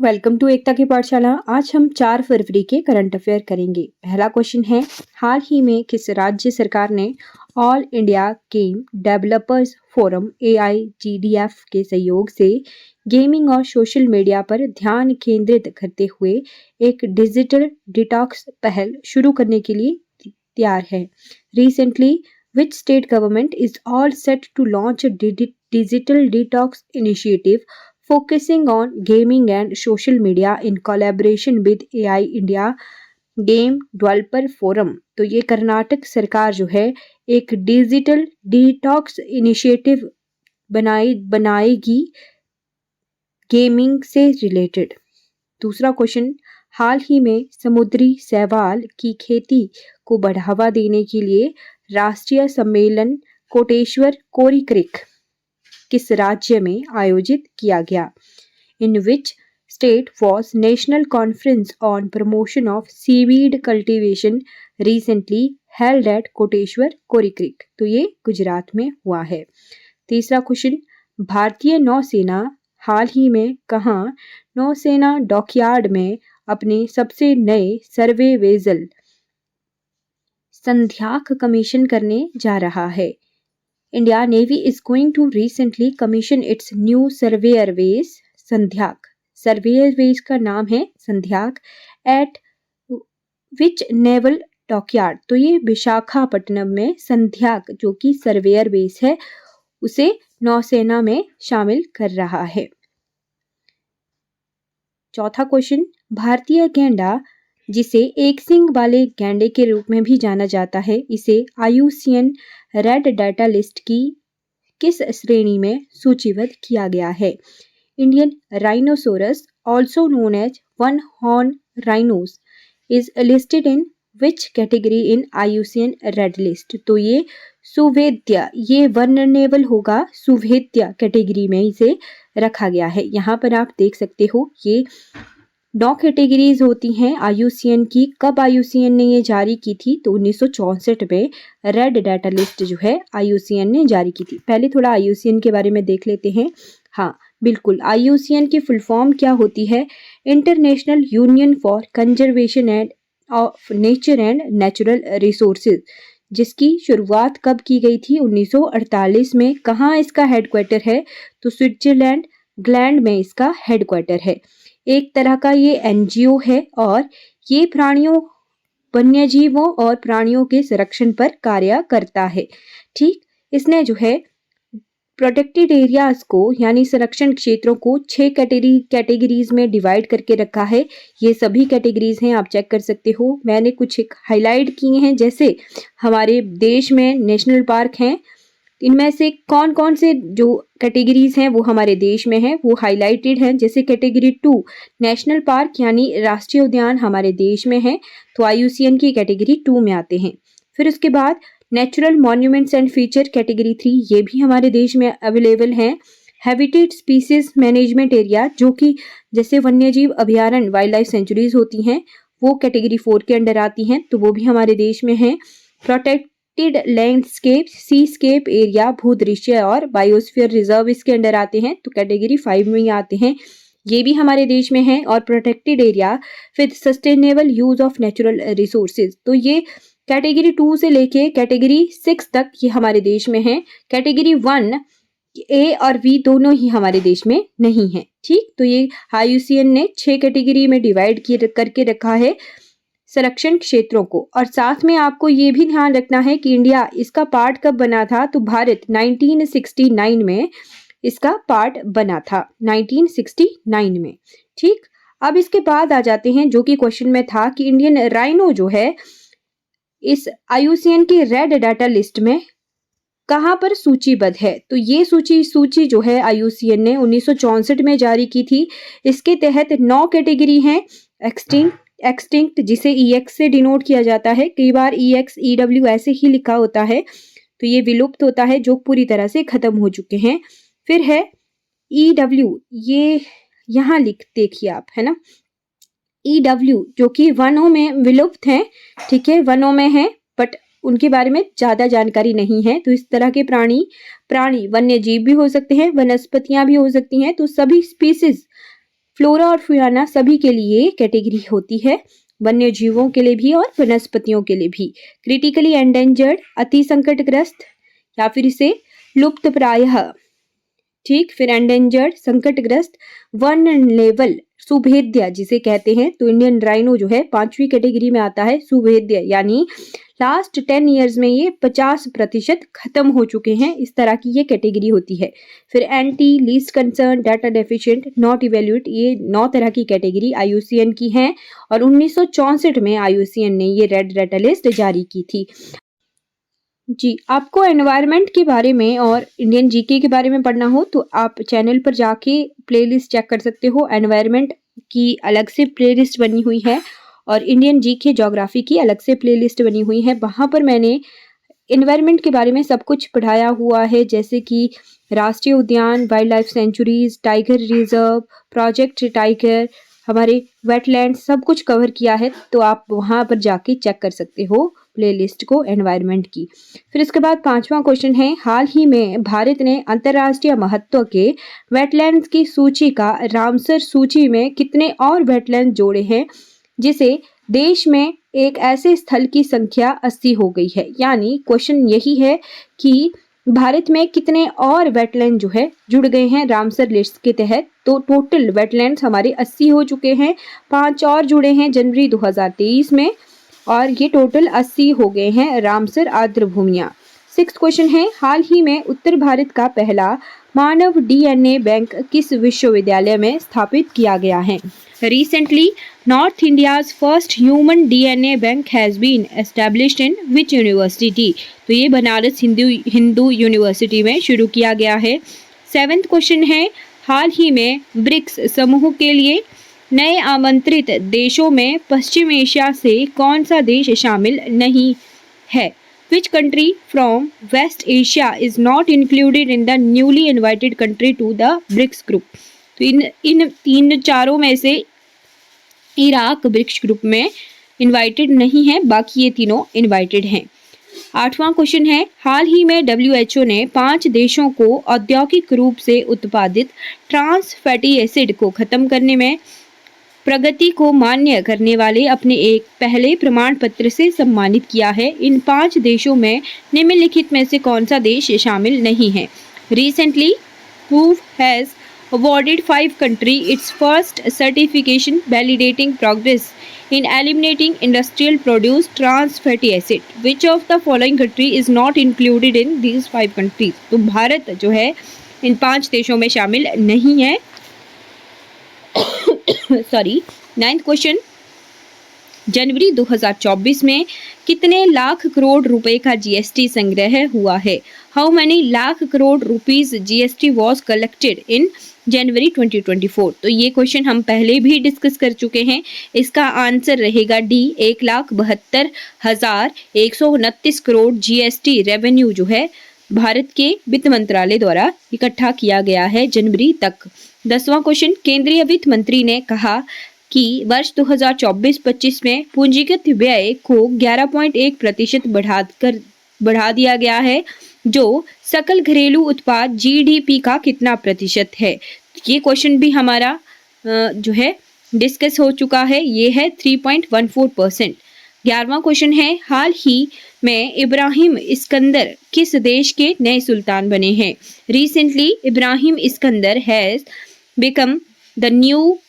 Welcome to एकता की पाठशाला। आज हम 4 फरवरी के करंट अफेयर करेंगे। पहला क्वेश्चन है, हाल ही में किस राज्य सरकार ने all India game developers forum AIGDF के सहयोग से गेमिंग और सोशल मीडिया पर ध्यान केंद्रित करते हुए एक डिजिटल डिटॉक्स पहल शुरू करने के लिए तैयार है। Recently which state government is all set to launch a digital detox initiative focusing on gaming and social media in collaboration with AI India game developer forum. तो ये कर्नाटक सरकार जो है एक डिजिटल डिटॉक्स इनिशिएटिव बनाएगी गेमिंग से related. दूसरा question, हाल ही में समुद्री शैवाल की खेती को बढ़ावा देने के लिए राष्ट्रीय सम्मेलन कोटेश्वर कोरी क्रिक किस राज्य में आयोजित किया गया? In which state was national conference on promotion of seaweed cultivation recently held at Koteshwar Kori creek. तो ये गुजरात में हुआ है। तीसरा क्वेश्चन, भारतीय नौसेना हाल ही में कहाँ नौसेना डॉकयार्ड में अपने सबसे नए सर्वे वेसल संध्याक कमीशन करने जा रहा है। India navy is going to recently commission its new surveyor vessel Sandhayak. Surveyor vessel का नाम है Sandhayak at which naval dockyard. तो ये विशाखापट्टनम में संध्याक जो कि सर्वेयर बेस है उसे नौसेना में शामिल कर रहा है। चौथा क्वेश्चन, भारतीय गैंडा जिसे एक सींग वाले गैंडे के रूप में भी जाना जाता है, इसे IUCN रेड डाटा लिस्ट की किस श्रेणी में सूचीबद्ध किया गया है? Indian rhinoceros also known as one horn rhinos is listed in which category in IUCN red list? तो ये सुवेद्य, ये वर्णनेबल होगा, सुवेद्य कैटेगरी में इसे रखा गया है। यहाँ पर आप देख सकते हो ये 9 कैटेगरीज होती हैं IUCN की। कब IUCN ने ये जारी की थी? तो 1964 में रेड डाटा लिस्ट जो है IUCN ने जारी की थी। पहले थोड़ा IUCN के बारे में देख लेते हैं। हाँ बिल्कुल, IUCN की फुल फॉर्म क्या होती है? International union for conservation end of nature and natural resources, जिसकी शुरुआत कब की गई थी? 1948 में। कहाँ इसका हेडक्वार्टर है? तो स्विट्जरलैंड ग्लैंड में इसका हेडक्वार्टर है। एक तरह का ये NGO है और ये प्राणियों, वन्यजीवों और प्राणियों के संरक्षण पर कार्य करता है। ठीक, इसने जो है प्रोटेक्टेड एरियाज को यानी संरक्षण क्षेत्रों को 6 कैटेगरीज में डिवाइड करके रखा है। ये सभी कैटेगरीज हैं, आप चेक कर सकते हो। मैंने कुछ हाईलाइट किए हैं, जैसे हमारे देश में नेशनल पार्क हैं, इनमें से कौन कौन से जो कैटेगरीज हैं वो हमारे देश में हैं वो हाईलाइटेड हैं। जैसे कैटेगरी 2 नेशनल पार्क यानी राष्ट्रीय उद्यान हमारे देश में है, तो IUCN की कैटेगरी 2 में आते हैं। फिर उसके बाद natural monuments and feature category 3, ये भी हमारे देश में अवेलेबल हैं। हैबिटेट स्पीसीज मैनेजमेंट एरिया, जो कि जैसे वन्यजीव अभयारण्य वाइल्ड लाइफ सेंचुरीज होती हैं, वो कैटेगरी 4 के अंडर आती हैं, तो वो भी हमारे देश में है। प्रोटेक्टेड लैंडस्केप सीस्केप एरिया, भूदृश्य और बायोस्फीयर रिजर्व इसके अंडर आते हैं, तो कैटेगरी 5 में ही आते हैं, ये भी हमारे देश में है। और protected area with sustainable use of natural resources, तो ये कैटेगरी 2 से लेके कैटेगरी 6 तक ये हमारे देश में है। कैटेगरी 1 A और V दोनों ही हमारे देश में नहीं है। ठीक, तो ये IUCN ने 6 कैटेगरी में डिवाइड करके रखा है संरक्षण क्षेत्रों को। और साथ में आपको ये भी ध्यान रखना है कि इंडिया इसका पार्ट कब बना था? तो भारत 1969 में इसका पार्ट बना था, 1969 में। ठीक, अब इसके बाद आ जाते हैं जो कि क्वेश्चन में था कि इंडियन राइनो जो है इस IUCN की रेड डाटा लिस्ट में कहां पर सूचीबद्ध है? तो ये सूची जो है IUCN ने 1964 में जारी की थी। इसके तहत 9 कैटेगरी हैं। एक्सटिंक्ट जिसे EX से डिनोट किया जाता है, कई बार EX EW ऐसे ही लिखा होता है, तो ये विलुप्त होता है, जो पूरी तरह से खत्म हो चुके हैं। फिर है EW, ये यहाँ लिख देखिए आप, है ना, EW जो कि वनों में विलुप्त हैं। ठीक है, वनों में है बट उनके बारे में ज़्यादा जानकारी नहीं है। तो इस तरह के प्राणी वन्य जीव भी हो सकते हैं, वनस्पतियां भी हो सकती हैं। तो सभी स्पीसीज फ्लोरा और फौना सभी के लिए कैटेगरी होती है, वन्य जीवों के लिए भी और वनस्पतियों के लिए भी। क्रिटिकली एंडेंजर्ड अति संकटग्रस्त या फिर इसे लुप्त प्रायः, ठीक। फिर एंडेंजर्ड संकटग्रस्त, वन लेवल सुभेद्य जिसे कहते हैं, तो इंडियन राइनो जो है 5वीं कैटेगरी में आता है, सुभेद्य, यानी लास्ट 10 ईयर्स में ये 50% खत्म हो चुके हैं, इस तरह की ये कैटेगरी होती है। फिर anti, least concern, data deficient, not evaluate, ये 9 तरह की कैटेगरी आईयूसीएन की हैं और 1964 में आईयूसीएन ने ये रेड डाटा लिस्ट जारी की थी। जी, आपको एनवायरनमेंट के बारे में और इंडियन जीके के बारे में पढ़ना हो तो आप चैनल पर जाके प्लेलिस्ट चेक कर सकते हो। एनवायरनमेंट की अलग से प्लेलिस्ट बनी हुई है और इंडियन जीके ज्योग्राफी की अलग से प्लेलिस्ट बनी हुई है। वहाँ पर मैंने एनवायरनमेंट के बारे में सब कुछ पढ़ाया हुआ है, जैसे कि राष्ट्रीय उद्यान, wild life sanctuaries, tiger reserve, project tiger, हमारे वेटलैंड, सब कुछ कवर किया है, तो आप वहाँ पर जाके चेक कर सकते हो प्लेलिस्ट को एनवायरनमेंट की। फिर इसके बाद 5वां क्वेश्चन है, हाल ही में भारत ने अंतर्राष्ट्रीय महत्व के वेटलैंड्स की सूची का रामसर सूची में कितने और वेटलैंड जोड़े हैं, जिसे देश में एक ऐसे स्थल की संख्या 80 हो गई है। यानी क्वेश्चन यही है कि भारत में कितने और वेटलैंड जो है जुड़ गए हैं रामसर लिस्ट के तहत। तो टोटल वेटलैंड्स हमारे 80 हो चुके हैं, 5 और जुड़े हैं जनवरी 2023 में और ये टोटल 80 हो गए हैं रामसर आर्द्र भूमियां। 6th क्वेश्चन है, हाल ही में उत्तर भारत का पहला मानव डीएनए बैंक किस विश्वविद्यालय में स्थापित किया गया है? Recently, North India's first human DNA bank has been established in which university? तो ये बनारस हिंदू यूनिवर्सिटी में शुरू किया गया है। 7th क्वेश्चन है, हाल ही में ब्रिक्स समूह के लिए नए आमंत्रित देशों में पश्चिम एशिया से कौन सा देश शामिल नहीं है? Which country from West Asia is not included in the newly invited country to the BRICS group? तो इन तीन चारों में से इराक ब्रिक्स ग्रुप में इनवाइटेड नहीं है, बाकी ये तीनों इनवाइटेड हैं। 8वां क्वेश्चन है, हाल ही में WHO ने 5 देशों को औद्योगिक रूप से उत्पादित ट्रांस फैटी एसिड को खत्म करने में प्रगति को मान्य करने वाले अपने एक पहले प्रमाण पत्र से सम्मानित किया है। इन 5 देशों में निम्नलिखित में से कौन सा देश शामिल नहीं है? Recently, who has awarded 5 countries its first certification validating progress in eliminating industrial produced trans fatty acid? Which of the following country is not included in these 5 countries? तो भारत जो है इन 5 देशों में शामिल नहीं है। सॉरी। 9th क्वेश्चन, जनवरी 2024 में कितने लाख करोड़ रुपए का जीएसटी संग्रह हुआ है? How many lakh crore rupees GST was collected in January 2024? तो ये क्वेश्चन हम पहले भी डिस्कस कर चुके हैं। इसका आंसर रहेगा डी, 1,72,129 करोड़ जीएसटी रेवेन्यू जो है भारत के वित्त मंत्रालय द्वारा इकट्ठा किया गया है जनवरी तक। 10वां क्वेश्चन, केंद्रीय वित्त मंत्री ने कहा कि वर्ष 2024-25 में पूंजीगत व्यय को 11.1% बढ़ा दिया गया है, जो सकल घरेलू उत्पाद जीडीपी का कितना प्रतिशत है? ये क्वेश्चन भी हमारा जो है डिस्कस हो चुका है, ये है 3.14%। 11वां क्वेश्चन है, हाल ही में इब्राहिम इस्कंदर किस देश के नए सुल्तान बने हैं? Recently Ibrahim Iskander has become the new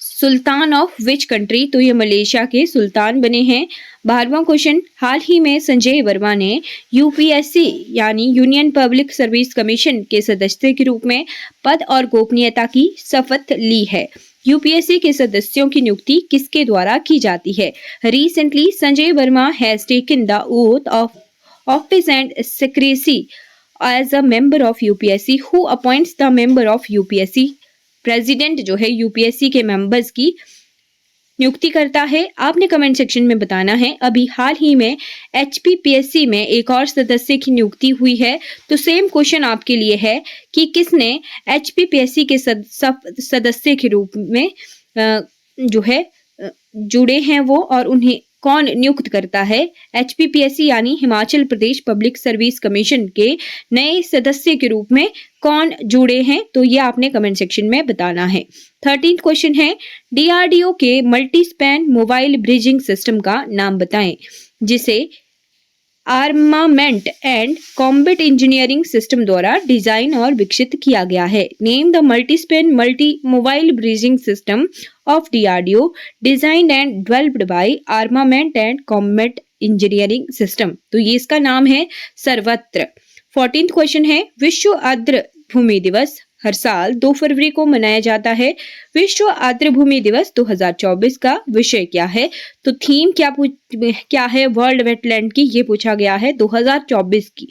Sultan of which country? तो ये मलेशिया के सुल्तान बने हैं। 12वां क्वेश्चन, हाल ही में संजय वर्मा ने यूपीएससी यानी यूनियन पब्लिक सर्विस कमीशन के सदस्य के रूप में पद और गोपनीयता की शपथ ली है। यूपीएससी के सदस्यों की नियुक्ति किसके द्वारा की जाती है? Recently Sanjay Verma has taken the oath of office and secrecy as a member of UPSC. Who appoints the member of UPSC? President जो है यूपीएससी के मेंबर्स की नियुक्ति करता है। आपने कमेंट सेक्शन में बताना है। अभी हाल ही में एचपीपीएससी में एक और सदस्य की नियुक्ति हुई है, तो सेम क्वेश्चन आपके लिए है कि किसने एचपीपीएससी के सदस्य के रूप में जो है जुड़े हैं वो, और उन्हें कौन नियुक्त करता है? HPPSC यानी Himachal Pradesh public service commission के नए सदस्य के रूप में कौन जुड़े हैं? तो ये आपने कमेंट सेक्शन में बताना है। 13th क्वेश्चन है, DRDO के multi span mobile bridging system का नाम बताएं, जिसे armament and combat engineering system द्वारा डिजाइन और विकसित किया गया है। Name the multi span multi mobile bridging system of DRDO designed and developed by armament and combat engineering system. तो ये इसका नाम है सर्वत्र। 14th क्वेश्चन है, विश्व आर्द्र भूमि दिवस हर साल 2 फरवरी को मनाया जाता है। विश्व आर्द्र भूमि दिवस 2024 का विषय क्या है? तो थीम क्या है वर्ल्ड वेटलैंड की? ये पूछा गया है 2024 की।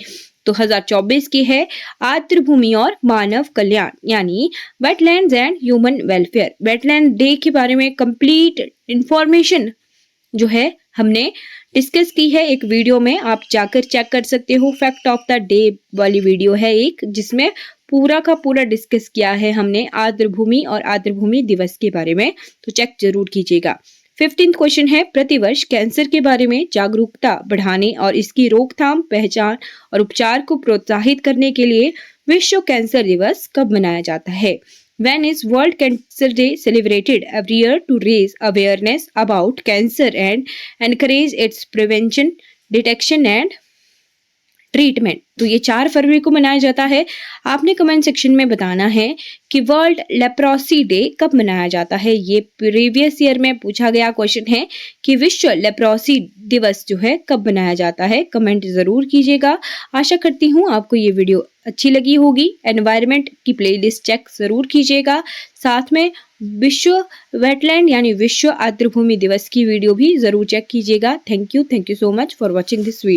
2024 की है आर्द्र भूमि और मानव कल्याण यानी wetlands and human welfare. Wetland day के बारे में कंप्लीट इंफॉर्मेशन जो है हमने डिस्कस की है एक वीडियो में, आप जाकर चेक कर सकते हो। फैक्ट ऑफ द डे वाली वीडियो है एक, जिसमें पूरा का पूरा डिस्कस किया है हमने आर्द्र भूमि और आर्द्र भूमि दिवस के बारे में, तो चेक जरूर कीजिएगा। 15th क्वेश्चन है, प्रतिवर्ष कैंसर के बारे में जागरूकता बढ़ाने और इसकी रोकथाम, पहचान और उपचार को प्रोत्साहित करने के लिए विश्व कैंसर दिवस कब मनाया जाता है? When is World Cancer Day celebrated every year to raise awareness about cancer and encourage its prevention, detection and treatment. तो ये 4 फरवरी को मनाया जाता है। आपने कमेंट सेक्शन में बताना है कि वर्ल्ड लेप्रोसी डे कब मनाया जाता है। ये प्रीवियस ईयर में पूछा गया क्वेश्चन है कि विश्व लेप्रोसी दिवस जो है कब मनाया जाता है। कमेंट जरूर कीजिएगा। आशा करती हूँ आपको ये वीडियो अच्छी लगी होगी। एनवायरनमेंट की प्लेलिस्ट चेक जरूर कीजिएगा, साथ में विश्व वेटलैंड यानी विश्व आर्द्र भूमि दिवस की वीडियो भी जरूर चेक कीजिएगा। Thank you so much for watching this video.